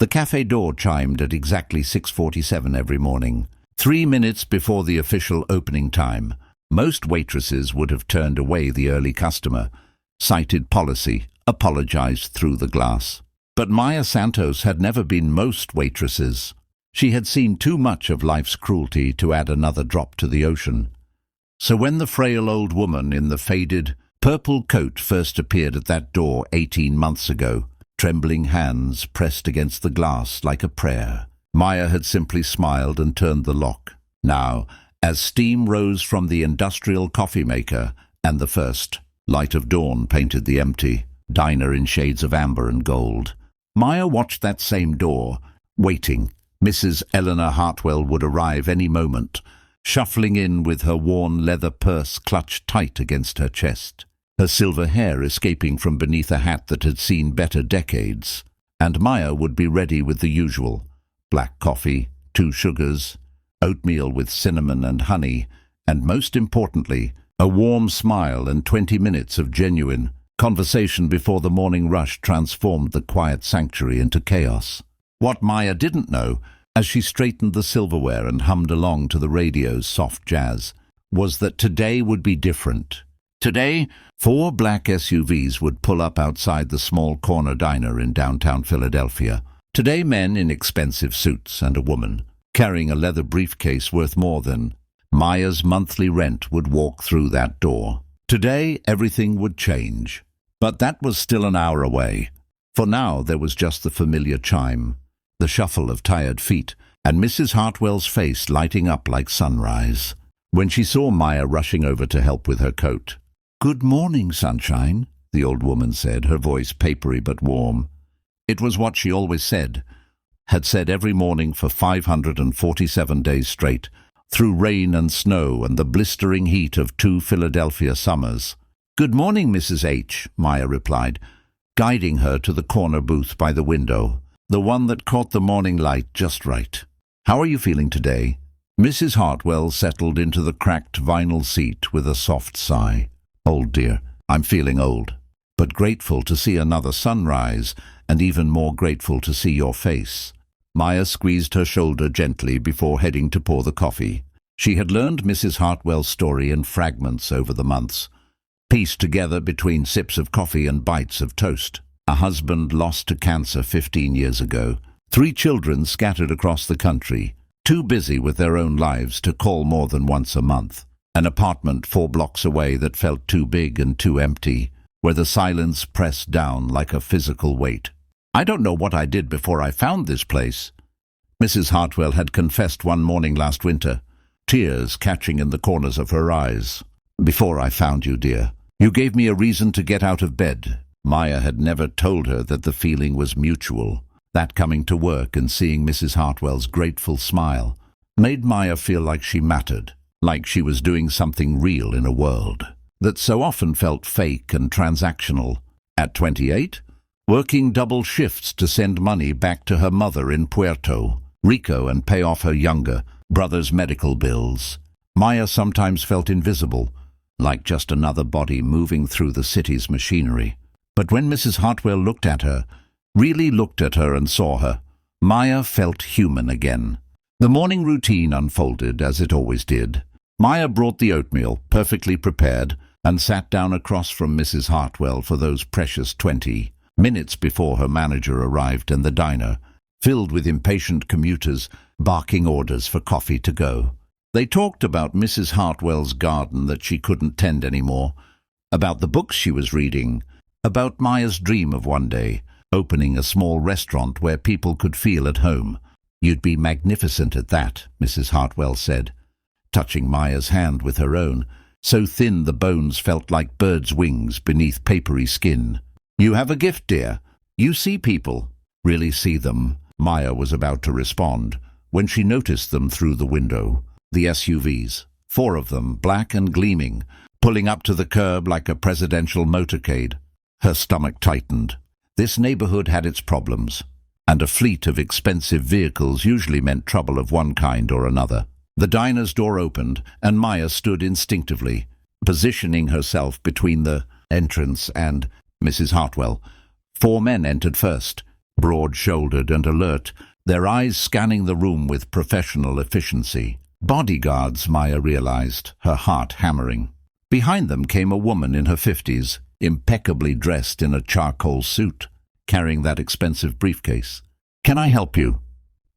The cafe door chimed at exactly 6:47 every morning, 3 minutes before the official opening time. Most waitresses would have turned away the early customer, cited policy, apologized through the glass. But Maya Santos had never been most waitresses. She had seen too much of life's cruelty to add another drop to the ocean. So when the frail old woman in the faded purple coat first appeared at that door 18 months ago, trembling hands pressed against the glass like a prayer, Maya had simply smiled and turned the lock. Now, as steam rose from the industrial coffee maker and the first light of dawn painted the empty diner in shades of amber and gold, Maya watched that same door, waiting. Mrs. Eleanor Hartwell would arrive any moment, shuffling in with her worn leather purse clutched tight against her chest, her silver hair escaping from beneath a hat that had seen better decades. And Maya would be ready with the usual: black coffee, 2 sugars, oatmeal with cinnamon and honey, and most importantly, a warm smile and 20 minutes of genuine conversation before the morning rush transformed the quiet sanctuary into chaos. What Maya didn't know, as she straightened the silverware and hummed along to the radio's soft jazz, was that today would be different. Today, 4 black SUVs would pull up outside the small corner diner in downtown Philadelphia. Today, men in expensive suits and a woman carrying a leather briefcase worth more than Maya's monthly rent would walk through that door. Today, everything would change. But that was still an hour away. For now, there was just the familiar chime, the shuffle of tired feet, and Mrs. Hartwell's face lighting up like sunrise when she saw Maya rushing over to help with her coat. "Good morning, sunshine," the old woman said, her voice papery but warm. It was what she always said, had said every morning for 547 days straight, through rain and snow and the blistering heat of 2 Philadelphia summers. "Good morning, Mrs. H," Maya replied, guiding her to the corner booth by the window, the one that caught the morning light just right. "How are you feeling today?" Mrs. Hartwell settled into the cracked vinyl seat with a soft sigh. "Old dear, I'm feeling old, but grateful to see another sunrise, and even more grateful to see your face." Maya squeezed her shoulder gently before heading to pour the coffee. She had learned Mrs. Hartwell's story in fragments over the months, pieced together between sips of coffee and bites of toast. A husband lost to cancer 15 years ago. 3 children scattered across the country, too busy with their own lives to call more than once a month. An apartment 4 blocks away that felt too big and too empty, where the silence pressed down like a physical weight. "I don't know what I did before I found this place," Mrs. Hartwell had confessed one morning last winter, tears catching in the corners of her eyes. "Before I found you, dear. You gave me a reason to get out of bed." Maya had never told her that the feeling was mutual. That coming to work and seeing Mrs. Hartwell's grateful smile made Maya feel like she mattered, like she was doing something real in a world that so often felt fake and transactional. At 28, working double shifts to send money back to her mother in Puerto Rico and pay off her younger brother's medical bills, Maya sometimes felt invisible, like just another body moving through the city's machinery. But when Mrs. Hartwell looked at her, really looked at her and saw her, Maya felt human again. The morning routine unfolded as it always did. Maya brought the oatmeal, perfectly prepared, and sat down across from Mrs. Hartwell for those precious 20 minutes before her manager arrived in the diner, filled with impatient commuters barking orders for coffee to go. They talked about Mrs. Hartwell's garden that she couldn't tend anymore, about the books she was reading, about Maya's dream of one day opening a small restaurant where people could feel at home. "You'd be magnificent at that," Mrs. Hartwell said, touching Maya's hand with her own, so thin the bones felt like birds' wings beneath papery skin. "You have a gift, dear. You see people." "Really see them," Maya was about to respond, when she noticed them through the window. The SUVs, 4 of them, black and gleaming, pulling up to the curb like a presidential motorcade. Her stomach tightened. This neighborhood had its problems, and a fleet of expensive vehicles usually meant trouble of one kind or another. The diner's door opened, and Maya stood instinctively, positioning herself between the entrance and Mrs. Hartwell. 4 men entered first, broad-shouldered and alert, their eyes scanning the room with professional efficiency. Bodyguards, Maya realized, her heart hammering. Behind them came a woman in her 50s, impeccably dressed in a charcoal suit, carrying that expensive briefcase. "Can I help you?"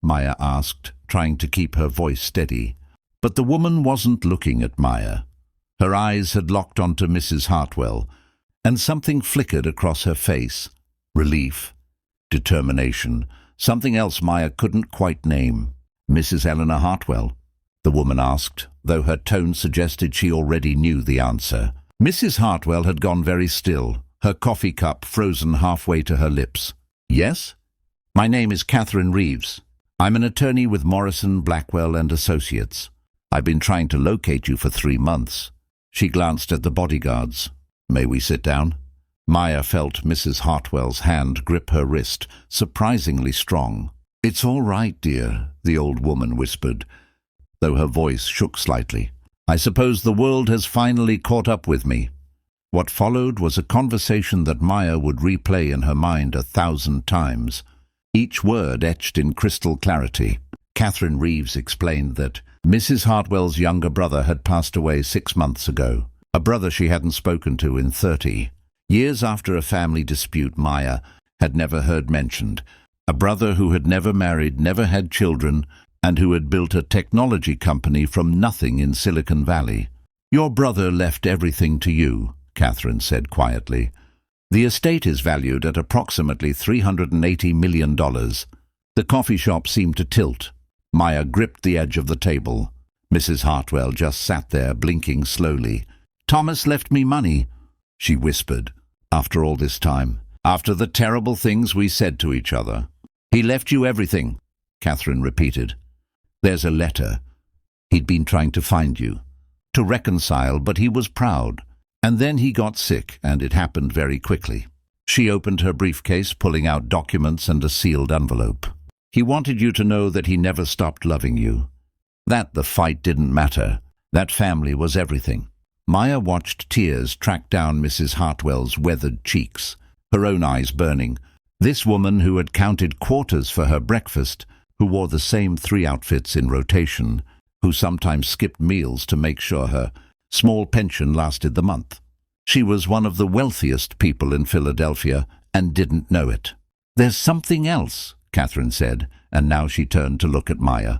Maya asked, trying to keep her voice steady. But the woman wasn't looking at Maya. Her eyes had locked onto Mrs. Hartwell, and something flickered across her face. Relief, determination, something else Maya couldn't quite name. "Mrs. Eleanor Hartwell?" the woman asked, though her tone suggested she already knew the answer. Mrs. Hartwell had gone very still, her coffee cup frozen halfway to her lips. "Yes? My name is Catherine Reeves. I'm an attorney with Morrison, Blackwell and Associates. I've been trying to locate you for 3 months. She glanced at the bodyguards. "May we sit down?" Maya felt Mrs. Hartwell's hand grip her wrist, surprisingly strong. "It's all right, dear," the old woman whispered, though her voice shook slightly. "I suppose the world has finally caught up with me." What followed was a conversation that Maya would replay in her mind 1,000 times, each word etched in crystal clarity. Catherine Reeves explained that Mrs. Hartwell's younger brother had passed away 6 months ago, a brother she hadn't spoken to in 30. Years after a family dispute Maya had never heard mentioned, a brother who had never married, never had children, and who had built a technology company from nothing in Silicon Valley. "Your brother left everything to you," Catherine said quietly. "The estate is valued at approximately $380 million. The coffee shop seemed to tilt. Maya gripped the edge of the table. Mrs. Hartwell just sat there, blinking slowly. "Thomas left me money," she whispered. "After all this time, after the terrible things we said to each other." "He left you everything," Catherine repeated. "There's a letter. He'd been trying to find you, to reconcile, but he was proud. And then he got sick, and it happened very quickly." She opened her briefcase, pulling out documents and a sealed envelope. "He wanted you to know that he never stopped loving you. That the fight didn't matter. That family was everything." Maya watched tears track down Mrs. Hartwell's weathered cheeks, her own eyes burning. This woman who had counted quarters for her breakfast, who wore the same 3 outfits in rotation, who sometimes skipped meals to make sure her small pension lasted the month. She was one of the wealthiest people in Philadelphia and didn't know it. "There's something else," Catherine said, and now she turned to look at Maya.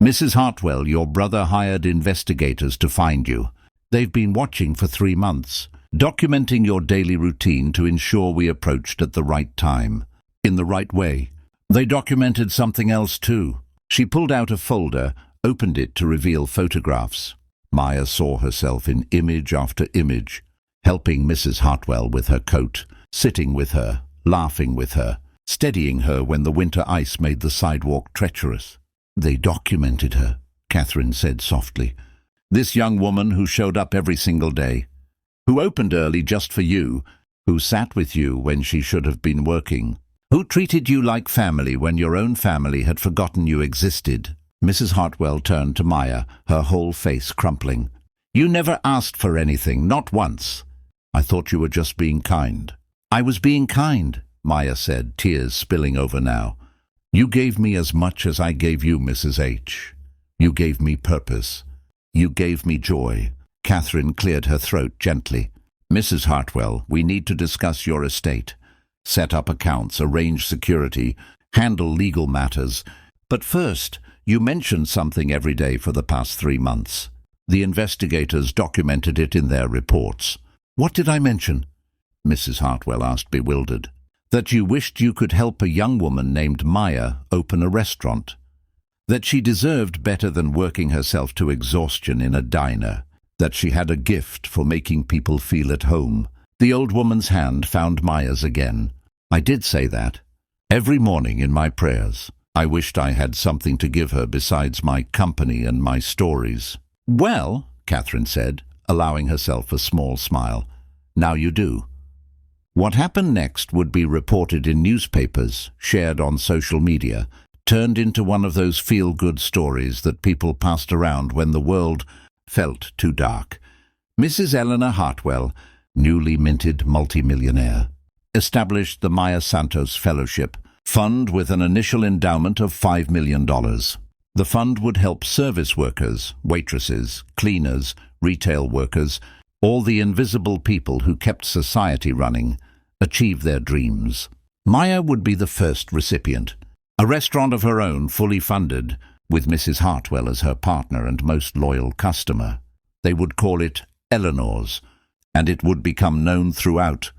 "Mrs. Hartwell, your brother hired investigators to find you. They've been watching for 3 months, documenting your daily routine to ensure we approached at the right time, in the right way. They documented something else too." She pulled out a folder, opened it to reveal photographs. Maya saw herself in image after image, helping Mrs. Hartwell with her coat, sitting with her, laughing with her, steadying her when the winter ice made the sidewalk treacherous. "They documented her," Catherine said softly. "This young woman who showed up every single day, who opened early just for you, who sat with you when she should have been working, who treated you like family when your own family had forgotten you existed." Mrs. Hartwell turned to Maya, her whole face crumpling. "You never asked for anything, not once. I thought you were just being kind." "I was being kind," Maya said, tears spilling over now. "You gave me as much as I gave you, Mrs. H. You gave me purpose. You gave me joy." Catherine cleared her throat gently. "Mrs. Hartwell, we need to discuss your estate. Set up accounts, arrange security, handle legal matters. But first, you mentioned something every day for the past 3 months. The investigators documented it in their reports." "What did I mention?" Mrs. Hartwell asked, bewildered. "That you wished you could help a young woman named Maya open a restaurant. That she deserved better than working herself to exhaustion in a diner. That she had a gift for making people feel at home." The old woman's hand found Maya's again. "I did say that. Every morning in my prayers. I wished I had something to give her besides my company and my stories." "Well," Catherine said, allowing herself a small smile, "now you do." What happened next would be reported in newspapers, shared on social media, turned into one of those feel-good stories that people passed around when the world felt too dark. Mrs. Eleanor Hartwell, newly minted multimillionaire, established the Maya Santos Fellowship, Fund with an initial endowment of $5 million. The fund would help service workers, waitresses, cleaners, retail workers, all the invisible people who kept society running, achieve their dreams. Maya would be the first recipient. A restaurant of her own, fully funded, with Mrs. Hartwell as her partner and most loyal customer. They would call it Eleanor's, and it would become known throughout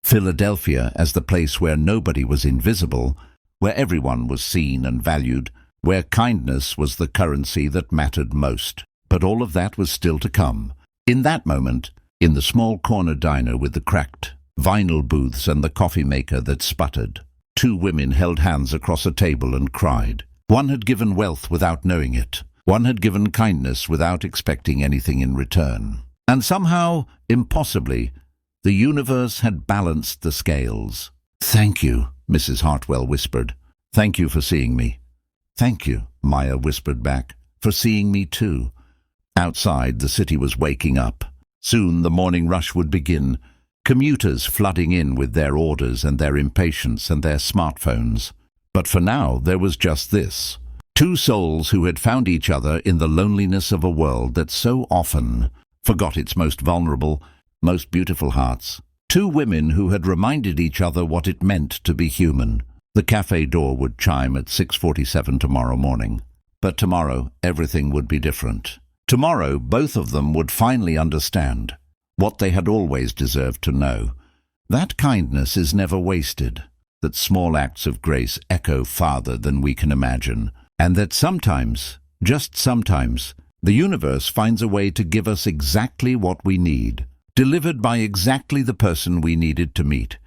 Philadelphia as the place where nobody was invisible, where everyone was seen and valued, where kindness was the currency that mattered most. But all of that was still to come. In that moment, in the small corner diner with the cracked vinyl booths and the coffee maker that sputtered, two women held hands across a table and cried. One had given wealth without knowing it. One had given kindness without expecting anything in return. And somehow, impossibly, the universe had balanced the scales. "Thank you," Mrs. Hartwell whispered. "Thank you for seeing me." "Thank you," Maya whispered back, "for seeing me too." Outside, the city was waking up. Soon the morning rush would begin, commuters flooding in with their orders and their impatience and their smartphones. But for now, there was just this. Two souls who had found each other in the loneliness of a world that so often forgot its most vulnerable, most beautiful hearts. Two women who had reminded each other what it meant to be human. The cafe door would chime at 6:47 tomorrow morning. But tomorrow, everything would be different. Tomorrow, both of them would finally understand what they had always deserved to know. That kindness is never wasted, that small acts of grace echo farther than we can imagine, and that sometimes, just sometimes, the universe finds a way to give us exactly what we need, delivered by exactly the person we needed to meet.